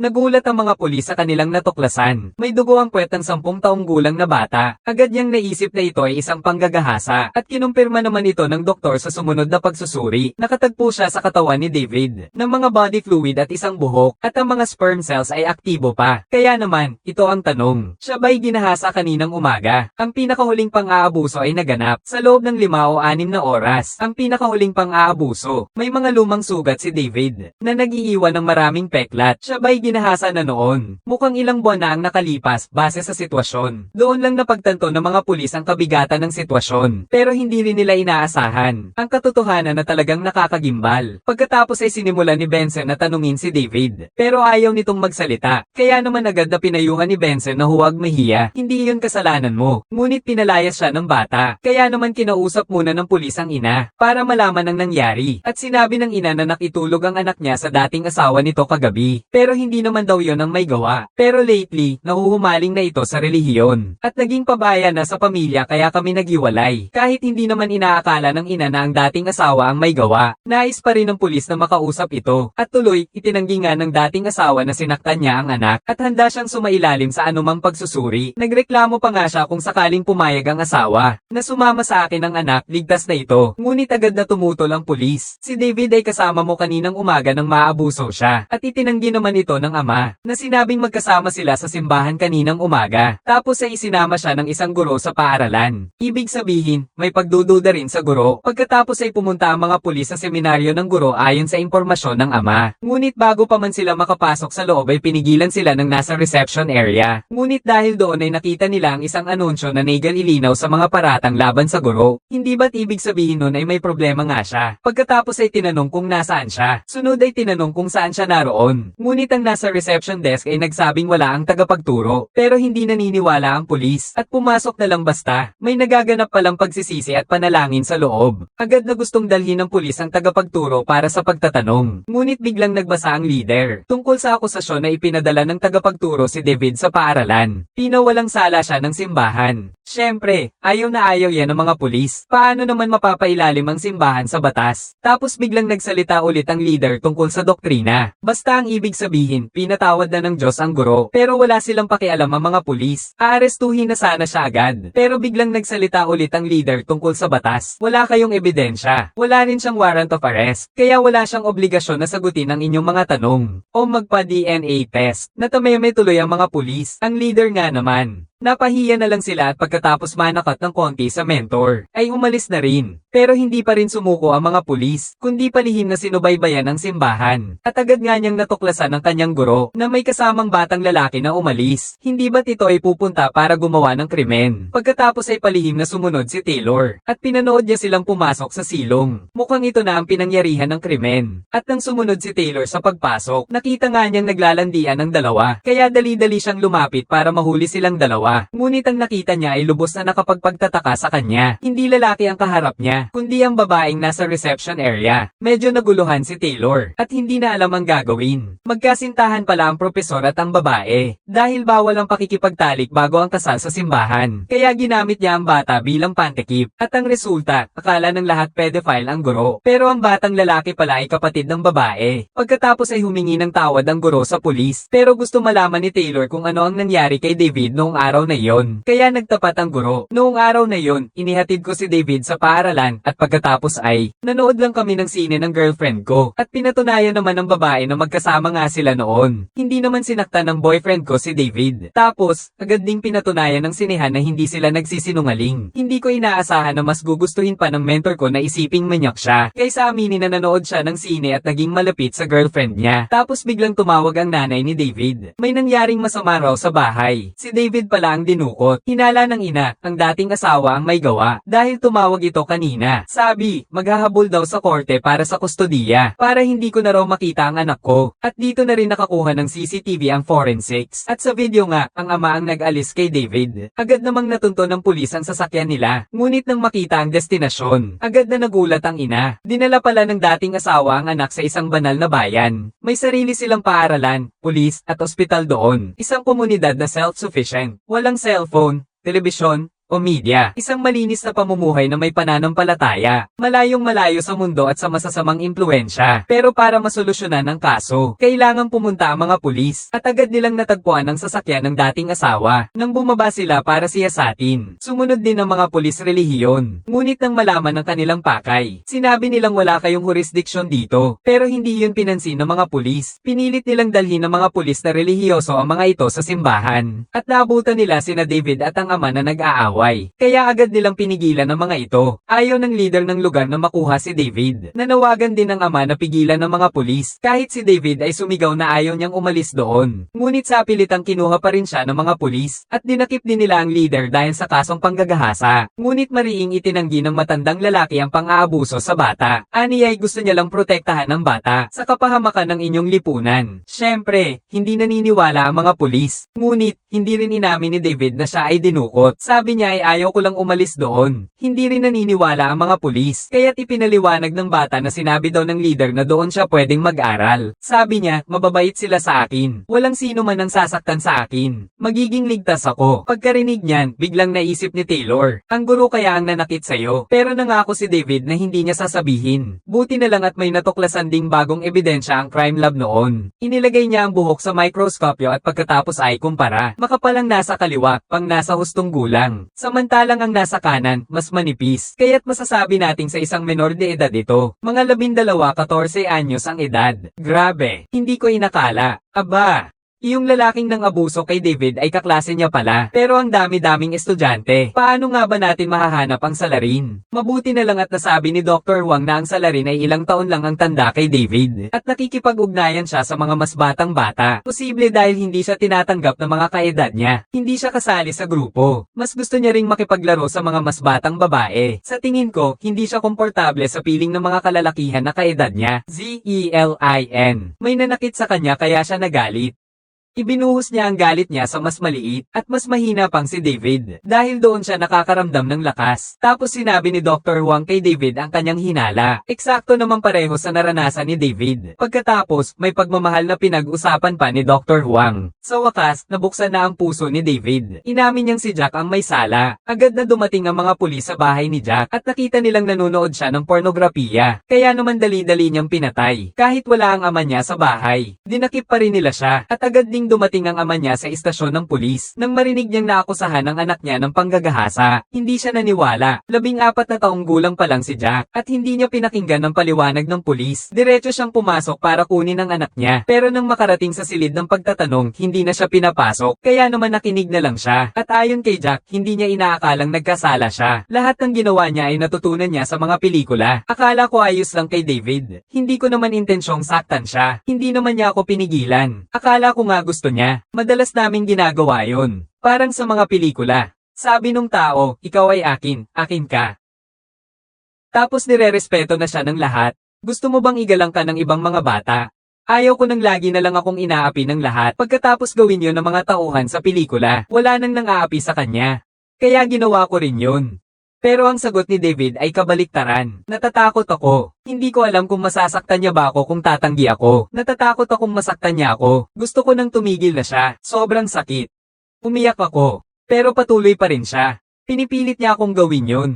Nagulat ang mga pulis sa kanilang natuklasan. May dugo ang puwet ng 10 taong gulang na bata. Agad niyang naisip na ito ay isang panggagahasa at kinumpirma naman ito ng doktor sa sumunod na pagsusuri. Nakatagpo siya sa katawan ni David ng mga body fluid at isang buhok at ang mga sperm cells ay aktibo pa. Kaya naman, ito ang tanong. Siya ba'y ginahasa kaninang umaga? Ang pinakahuling pang-aabuso ay naganap sa loob ng 5 o 6 na oras. Ang pinakahuling pang-aabuso, may mga lumang sugat si David na nag-iiwan ng maraming peklat. Siya ba'y ginahasa na noon? Mukhang ilang buwan na ang nakalipas base sa sitwasyon. Doon lang napagtanto ng mga pulis ang kabigatan ng sitwasyon. Pero hindi rin nila inaasahan ang katotohanan na talagang nakakagimbal. Pagkatapos ay sinimulan ni Benson na tanungin si David. Pero ayaw nitong magsalita. Kaya naman agad na pinayuhan ni Benson na huwag mahiya. Hindi iyon kasalanan mo. Ngunit pinalayas siya ng bata. Kaya naman kinausap muna ng pulis ang ina para malaman ang nangyari. At sinabi ng ina na nakitulog ang anak niya sa dating asawa nito kagabi. Pero hindi naman daw yon ang may gawa. Pero lately, nahuhumaling na ito sa relihiyon. At naging pabaya na sa pamilya kaya kami naghiwalay. Kahit hindi naman inaakala ng ina na ang dating asawa ang may gawa. Nais pa rin ng pulis na makausap ito. At tuloy, itinanggi nga ng dating asawa na sinaktan niya ang anak. At handa siyang sumailalim sa anumang pagsusuri. Nagreklamo pa nga siya kung sakaling pumayag ang asawa. Na sumama sa akin ang anak, ligtas na ito. Ngunit agad na tumutol ang pulis. Si David ay kasama mo kaninang umaga nang maabuso siya. At itinanggi naman ito ng ama, na sinabing magkasama sila sa simbahan kaninang umaga. Tapos ay isinama siya ng isang guro sa paaralan. Ibig sabihin, may pagdududa rin sa guro. Pagkatapos ay pumunta ang mga pulis sa seminaryo ng guro ayon sa impormasyon ng ama. Ngunit bago pa man sila makapasok sa loob ay pinigilan sila ng nasa reception area. Ngunit dahil doon ay nakita nila ang isang anunsyo na naigal ilinaw sa mga paratang laban sa guro. Hindi ba't ibig sabihin nun ay may problema nga siya? Pagkatapos ay tinanong kung nasaan siya. Sunod ay tinanong kung saan siya naroon. Ngunit ang nasa reception desk ay nagsabing wala ang tagapagturo. Pero hindi naniniwala ang pulis. At pumasok na lang basta. May nagaganap palang pagsisisi at panalangin sa loob. Agad na gustong dalhin ng pulis ang tagapagturo para sa pagtatanong. Ngunit biglang nagbasa ang leader tungkol sa akusasyon na ipinadala ng tagapagturo si David sa paaralan. Pinawalang sala siya ng simbahan. Siyempre, ayaw na ayaw yan ng mga pulis. Paano naman mapapailalim ang simbahan sa batas? Tapos biglang nagsalita ulit ang leader tungkol sa doktrina. Basta ang ibig sabihin, pinatawad na ng Diyos ang guro. Pero wala silang pakialam ang mga pulis. Aarestuhin na sana siya agad. Pero biglang nagsalita ulit ang leader tungkol sa batas. Wala kayong ebidensya. Wala rin siyang warrant of arrest. Kaya wala siyang obligasyon na sagutin ang inyong mga tanong. O magpa-DNA test. Natameme tuloy ang mga pulis. Ang leader nga naman. Napahiya na lang sila at pagkatapos manakat ng konti sa mentor, ay umalis na rin. Pero hindi pa rin sumuko ang mga pulis, kundi palihim na sinubaybayan ang simbahan. At agad nga niyang natuklasan ng kanyang guro na may kasamang batang lalaki na umalis. Hindi ba't ito ay pupunta para gumawa ng krimen? Pagkatapos ay palihim na sumunod si Taylor. At pinanood niya silang pumasok sa silong. Mukhang ito na ang pinangyarihan ng krimen. At nang sumunod si Taylor sa pagpasok, nakita nga niyang naglalandian ang dalawa. Kaya dali-dali siyang lumapit para mahuli silang dalawa. Ngunit ang nakita niya ay lubos na nakapagpagtataka sa kanya. Hindi lalaki ang kaharap niya, kundi ang babaeng nasa reception area. Medyo naguluhan si Taylor, at hindi na alam ang gagawin. Magkasintahan pala ang propesor at ang babae, dahil bawal ang pakikipagtalik bago ang kasal sa simbahan. Kaya ginamit niya ang bata bilang pantekip. At ang resulta, akala ng lahat pedophile ang guro. Pero ang batang lalaki pala ay kapatid ng babae. Pagkatapos ay humingi ng tawad ang guro sa pulis. Pero gusto malaman ni Taylor kung ano ang nangyari kay David noong araw na iyon. Kaya nagtapat ang guro. Noong araw na iyon, inihatid ko si David sa paaralan at pagkatapos ay, nanood lang kami ng sine ng girlfriend ko. At pinatunayan naman ng babae na magkasama nga sila noon. Hindi naman sinaktan ng boyfriend ko si David. Tapos, agad ding pinatunayan ng sinehan na hindi sila nagsisinungaling. Hindi ko inaasahan na mas gugustuhin pa ng mentor ko na isiping manyak siya, kaysa aminin na nanood siya ng sine at naging malapit sa girlfriend niya. Tapos biglang tumawag ang nanay ni David. May nangyaring masama raw sa bahay. Si David pala ang dinukot. Hinala ng ina, ang dating asawa ang may gawa, dahil tumawag ito kanina. Sabi, maghahabol daw sa korte para sa kustodiya, para hindi ko na raw makita ang anak ko. At dito na rin nakakuha ng CCTV ang forensics. At sa video nga, ang ama ang nag-alis kay David. Agad namang natunto ng pulis ang sasakyan nila. Ngunit nang makita ang destinasyon, agad na nagulat ang ina. Dinala pala ng dating asawa ang anak sa isang banal na bayan. May sarili silang paaralan, pulis, at ospital doon. Isang komunidad na self-sufficient. Walang cellphone, telebisyon, o media, isang malinis na pamumuhay na may pananampalataya, malayong malayo sa mundo at sa masasamang impluensya. Pero para masolusyonan ang kaso, kailangang pumunta ang mga pulis, at agad nilang natagpuan ang sasakyan ng dating asawa. Nang bumaba sila para siyasatin, sumunod din ang mga pulis relihiyon. Ngunit nang malaman ng kanilang pakay, sinabi nilang wala kayong jurisdiction dito, pero hindi yun pinansin ng mga pulis. Pinilit nilang dalhin ng mga pulis na relihiyoso ang mga ito sa simbahan, at naabutan nila sina David at ang ama na nag-aaway. Kaya agad nilang pinigilan ang mga ito. Ayaw ng leader ng lugar na makuha si David. Nanawagan din ng ama na pigilan ng mga pulis, kahit si David ay sumigaw na ayaw niyang umalis doon. Ngunit sa pilitang kinuha pa rin siya ng mga pulis, at dinakip din nila ang leader dahil sa kasong panggagahasa. Ngunit mariing itinanggi ng matandang lalaki ang pang-aabuso sa bata. Ani ay gusto niya lang protektahan ng bata sa kapahamakan ng inyong lipunan. Syempre, hindi naniniwala ang mga pulis. Ngunit, hindi rin inamin ni David na siya ay dinukot. Sabi niya ay ayaw ko lang umalis doon. Hindi rin naniniwala ang mga pulis. Kaya't ipinaliwanag ng bata na sinabi daw ng leader na doon siya pwedeng mag-aral. Sabi niya, mababait sila sa akin. Walang sino man ang sasaktan sa akin. Magiging ligtas ako. Pagkarinig niyan, biglang naisip ni Taylor, ang guro kaya ang nanakit sa'yo. Pero nangako si David na hindi niya sasabihin. Buti na lang at may natuklasan ding bagong ebidensya ang crime lab noon. Inilagay niya ang buhok sa microscopyo at pagkatapos ay kumpara. Makapalang nasa kaliwa, pang nasa hustong gulang. Samantalang ang nasa kanan, mas manipis. Kaya't masasabi nating sa isang menor de edad ito. Mga 12-14 anyos ang edad. Grabe, hindi ko inakala. Aba! Yung lalaking nang abuso kay David ay kaklase niya pala. Pero ang dami-daming estudyante. Paano nga ba natin mahahanap ang salarin? Mabuti na lang at nasabi ni Dr. Wang na ang salarin ay ilang taon lang ang tanda kay David. At nakikipag-ugnayan siya sa mga mas batang bata. Posible dahil hindi siya tinatanggap ng mga kaedad niya. Hindi siya kasali sa grupo. Mas gusto niya ring makipaglaro sa mga mas batang babae. Sa tingin ko, hindi siya komportable sa piling ng mga kalalakihan na kaedad niya. Zelin. May nanakit sa kanya kaya siya nagalit. Ibinuhos niya ang galit niya sa mas maliit at mas mahina pang si David dahil doon siya nakakaramdam ng lakas. Tapos sinabi ni Dr. Wang kay David ang kanyang hinala. Eksakto naman pareho sa naranasan ni David. Pagkatapos, may pagmamahal na pinag-usapan pa ni Dr. Wang. Sa wakas, nabuksan na ang puso ni David. Inamin niyang si Jack ang may sala. Agad na dumating ang mga pulis sa bahay ni Jack at nakita nilang nanonood siya ng pornografiya. Kaya naman dali-dali niyang pinatay. Kahit wala ang ama niya sa bahay, dinakip pa rin nila siya at agad dumating ang ama niya sa istasyon ng pulis. Nang marinig niyang naakusahan ng anak niya ng panggagahasa, hindi siya naniwala. 14 na taong gulang pa lang si Jack at hindi niya pinakinggan ng paliwanag ng pulis. Diretso siyang pumasok para kunin ang anak niya. Pero nang makarating sa silid ng pagtatanong, hindi na siya pinapasok. Kaya naman nakinig na lang siya. At ayon kay Jack, hindi niya inaakalang nagkasala siya. Lahat ng ginawa niya ay natutunan niya sa mga pelikula. Akala ko ayos lang kay David. Hindi ko naman intensyong saktan siya. Hindi naman niya ako pinigilan. Akala ko nga gusto niya. Madalas naming ginagawa yon. Parang sa mga pelikula. Sabi nung tao, ikaw ay akin, akin ka. Tapos nirerespeto na siya ng lahat. Gusto mo bang igalang ka ng ibang mga bata? Ayaw ko nang lagi na lang akong inaapi ng lahat. Pagkatapos gawin yon ng mga tauhan sa pelikula, wala nang nang-aapi sa kanya. Kaya ginawa ko rin yun. Pero ang sagot ni David ay kabaliktaran. Natatakot ako. Hindi ko alam kung masasaktan niya ba ako kung tatanggi ako. Natatakot akong masaktan niya ako. Gusto ko nang tumigil na siya. Sobrang sakit. Umiyak ako. Pero patuloy pa rin siya. Pinipilit niya akong gawin yun.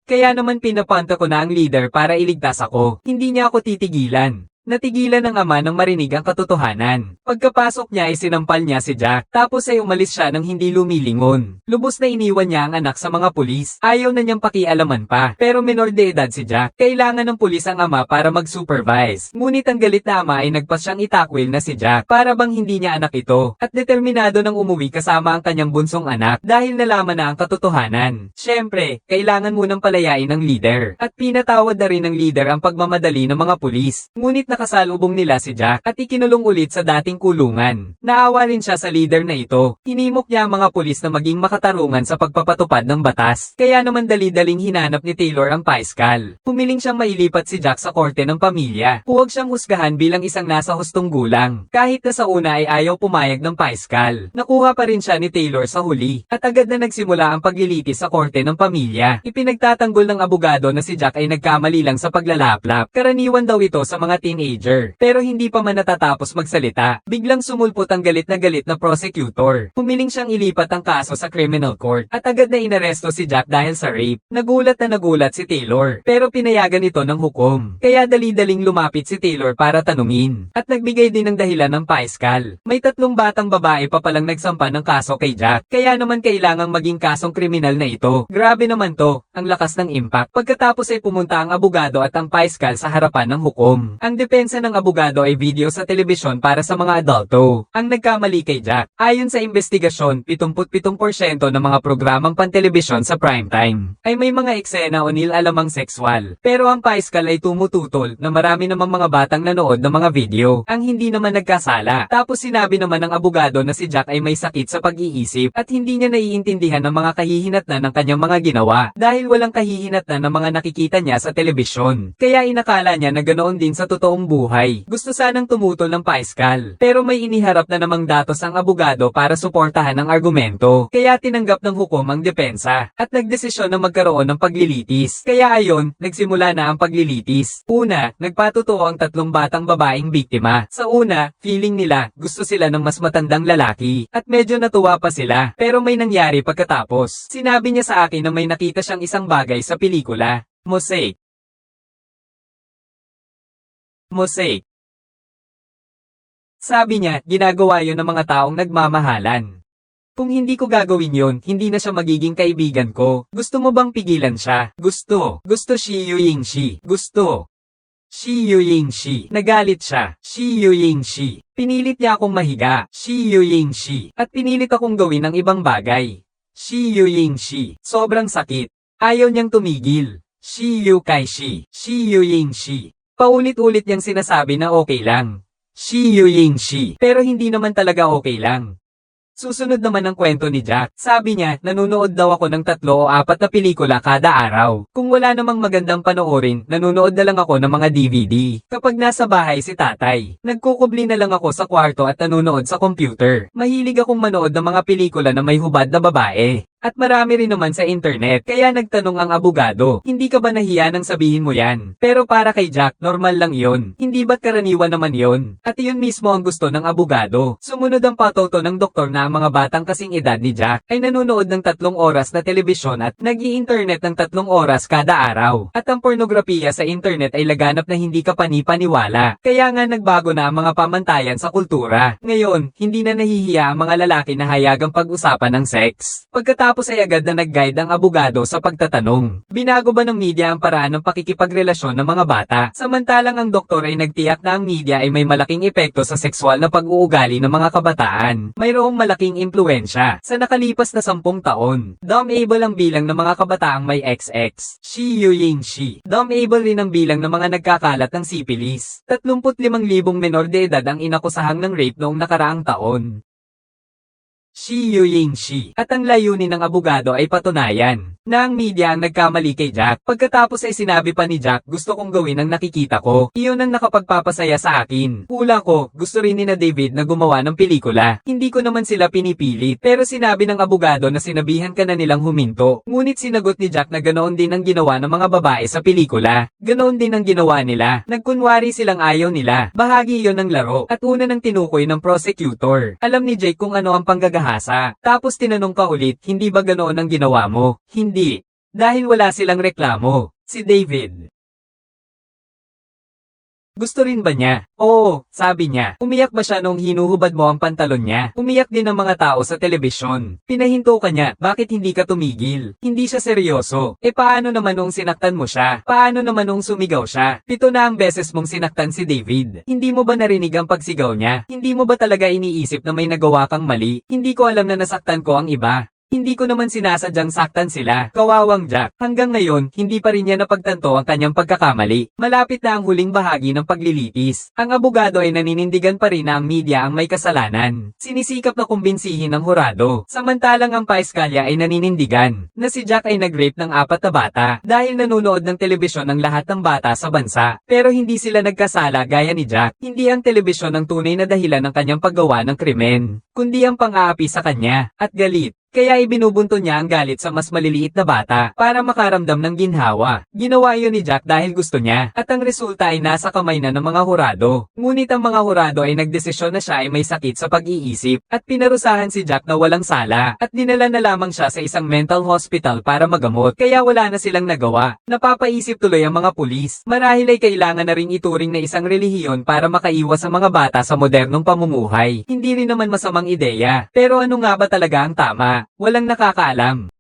Kaya naman pinapanta ko na ang leader para iligtas ako. Hindi niya ako titigilan. Natigilan ng ama nang marinig ang katotohanan. Pagkapasok niya ay sinampal niya si Jack, tapos ay umalis siya nang hindi lumilingon. Lubos na iniwan niya ang anak sa mga pulis. Ayaw na niyang pakialaman pa. Pero menor de edad si Jack. Kailangan ng pulis ang ama para mag-supervise. Ngunit ang galit na ama ay nagpas siyang itakwil na si Jack para bang hindi niya anak ito. At determinado nang umuwi kasama ang kanyang bunsong anak dahil nalaman na ang katotohanan. Siyempre, kailangan munang palayain ng leader. At pinatawad na rin ng leader ang pagmamadali ng mga pulis. Ngunit nakasalubong nila si Jack at ikinulong ulit sa dating kulungan. Naawa rin siya sa leader na ito. Hinimok niya ang mga pulis na maging makatarungan sa pagpapatupad ng batas. Kaya naman dali-daling hinanap ni Taylor ang paiskal. Humiling siyang mailipat si Jack sa korte ng pamilya. Huwag siyang husgahan bilang isang nasa hustong gulang. Kahit na sa una ay ayaw pumayag ng paiskal. Nakuha pa rin siya ni Taylor sa huli. At agad na nagsimula ang paglilitis sa korte ng pamilya. Ipinagtatanggol ng abogado na si Jack ay nagkamali lang sa paglalaplap. Karaniwan daw ito sa mga teenagers teenager. Pero hindi pa man natatapos magsalita, biglang sumulpot ang galit na prosecutor. Humiling siyang ilipat ang kaso sa criminal court at agad na inaresto si Jack dahil sa rape. Nagulat si Taylor, pero pinayagan ito ng hukom. Kaya dali-daling lumapit si Taylor para tanungin. At nagbigay din ng dahilan ng paiskal. May 3 batang babae pa palang nagsampa ng kaso kay Jack. Kaya naman kailangang maging kasong kriminal na ito. Grabe naman to, ang lakas ng impact. Pagkatapos ay pumunta ang abogado at ang paiskal sa harapan ng hukom. Ang depensa ng abogado ay video sa telebisyon para sa mga adulto. Ang nagkamali kay Jack. Ayon sa investigasyon, 77% ng mga programang pantelebisyon sa primetime ay may mga eksena o nilalamang sexual. Pero ang paiskal ay tumututol na marami namang mga batang nanood ng mga video ang hindi naman nagkasala. Tapos sinabi naman ng abogado na si Jack ay may sakit sa pag-iisip at hindi niya naiintindihan ang mga kahihinatnan ng kanyang mga ginawa dahil walang kahihinatnan ng mga nakikita niya sa telebisyon. Kaya inakala niya na ganoon din sa totoong buhay. Gusto sanang tumutol ng paiskal. Pero may iniharap na namang datos ang abogado para suportahan ang argumento. Kaya tinanggap ng hukom ang depensa at nagdesisyon na magkaroon ng paglilitis. Kaya ayon, nagsimula na ang paglilitis. Una, nagpatotoo ang 3 batang babaeng biktima. Sa una, feeling nila gusto sila ng mas matandang lalaki at medyo natuwa pa sila. Pero may nangyari pagkatapos. Sinabi niya sa akin na may nakita siyang isang bagay sa pelikula. Mosaic. Sabi niya, ginagawa yun ng mga taong nagmamahalan. Kung hindi ko gagawin yun, hindi na siya magiging kaibigan ko. Gusto mo bang pigilan siya? Gusto. Shi Yuyingshi. Gusto. Shi Yuyingshi. Nagalit siya. Shi Yuyingshi. Pinilit niya akong mahiga. Shi Yuyingshi. At pinilit akong gawin ng ibang bagay. Shi Yuyingshi. Sobrang sakit. Ayaw niyang tumigil. Shi Yukaishi. Shi Yuyingshi. Paulit-ulit niyang sinasabi na okay lang. Shi Yuyingshi. Pero hindi naman talaga okay lang. Susunod naman ang kwento ni Jack. Sabi niya, nanunood daw ako ng 3 o 4 na pelikula kada araw. Kung wala namang magandang panoorin, nanunood na lang ako ng mga DVD. Kapag nasa bahay si tatay, nagkukubli na lang ako sa kwarto at nanunood sa computer. Mahilig akong manood ng mga pelikula na may hubad na babae. At marami rin naman sa internet, kaya nagtanong ang abogado, hindi ka ba nahiya nang sabihin mo yan? Pero para kay Jack, normal lang yon. Hindi ba't karaniwan naman yon? At iyon mismo ang gusto ng abogado. Sumunod ang patoto ng doktor na ang mga batang kasing edad ni Jack ay nanonood ng 3 oras na telebisyon at nag-i-internet ng 3 oras kada araw. At ang pornografiya sa internet ay laganap na hindi ka panipaniwala. Kaya nga nagbago na ang mga pamantayan sa kultura. Ngayon, hindi na nahihiya ang mga lalaki na hayagang pag-usapan ng sex. Pagkatapos ay agad na nag-guide ang abogado sa pagtatanong. Binago ba ng media ang paraan ng pakikipagrelasyon ng mga bata? Samantalang ang doktor ay nagtiyak na ang media ay may malaking epekto sa sexual na pag-uugali ng mga kabataan. Mayroong malaking impluensya sa nakalipas na 10 taon. Dumb-able ang bilang ng mga kabataang may XX. Shi Yuyingshi. Dumb-able rin ang bilang ng mga nagkakalat ng sipilis. 35,000 menor de edad ang inakusahang ng rape noong nakaraang taon. Shi Yuyingshi. At ang layunin ng abogado ay patunayan na ang media ang nagkamali kay Jack. Pagkatapos ay sinabi pa ni Jack, gusto kong gawin ang nakikita ko. Iyon ang nakapagpapasaya sa akin. Hula ko, gusto rin ni na David na gumawa ng pelikula. Hindi ko naman sila pinipilit. Pero sinabi ng abogado na sinabihan ka na nilang huminto. Ngunit sinagot ni Jack na ganoon din ang ginawa ng mga babae sa pelikula. Ganoon din ang ginawa nila. Nagkunwari silang ayaw nila. Bahagi iyon ng laro. At una nang tinukoy ng prosecutor. Alam ni Jake kung ano ang panggagahasa. Tapos tinanong pa ulit, hindi ba ganoon ang ginawa mo? Hindi. Dahil wala silang reklamo. Si David. Gusto rin ba niya? Oo, sabi niya. Umiyak ba siya nung hinuhubad mo ang pantalon niya? Umiyak din ang mga tao sa telebisyon. Pinahinto ka niya, bakit hindi ka tumigil? Hindi siya seryoso. E paano naman nung sinaktan mo siya? Paano naman nung sumigaw siya? 7 na ang beses mong sinaktan si David. Hindi mo ba narinig ang pagsigaw niya? Hindi mo ba talaga iniisip na may nagawa kang mali? Hindi ko alam na nasaktan ko ang iba. Hindi ko naman sinasadyang saktan sila. Kawawang Jack. Hanggang ngayon, hindi pa rin niya napagtanto ang kanyang pagkakamali. Malapit na ang huling bahagi ng paglilitis. Ang abogado ay naninindigan pa rin na ang media ang may kasalanan. Sinisikap na kumbinsihin ng hurado. Samantalang ang paiskalya ay naninindigan na si Jack ay nag-rape ng 4 na bata dahil nanonood ng telebisyon ang lahat ng bata sa bansa. Pero hindi sila nagkasala gaya ni Jack. Hindi ang telebisyon ang tunay na dahilan ng kanyang paggawa ng krimen, kundi ang pang-aapi sa kanya at galit Kaya ibinubunto niya ang galit sa mas maliliit na bata para makaramdam ng ginhawa. Ginawa iyon ni Jack dahil gusto niya at ang resulta ay nasa kamay na ng mga hurado. Ngunit ang mga hurado ay nagdesisyon na siya ay may sakit sa pag-iisip at pinarusahan si Jack na walang sala at dinala na lamang siya sa isang mental hospital para magamot kaya wala na silang nagawa. Napapaisip tuloy ang mga pulis. Marahil ay kailangan na ring ituring na isang relihiyon para makaiwas sa mga bata sa modernong pamumuhay. Hindi rin naman masamang ideya. Pero ano nga ba talaga ang tama? Walang nakakaalam.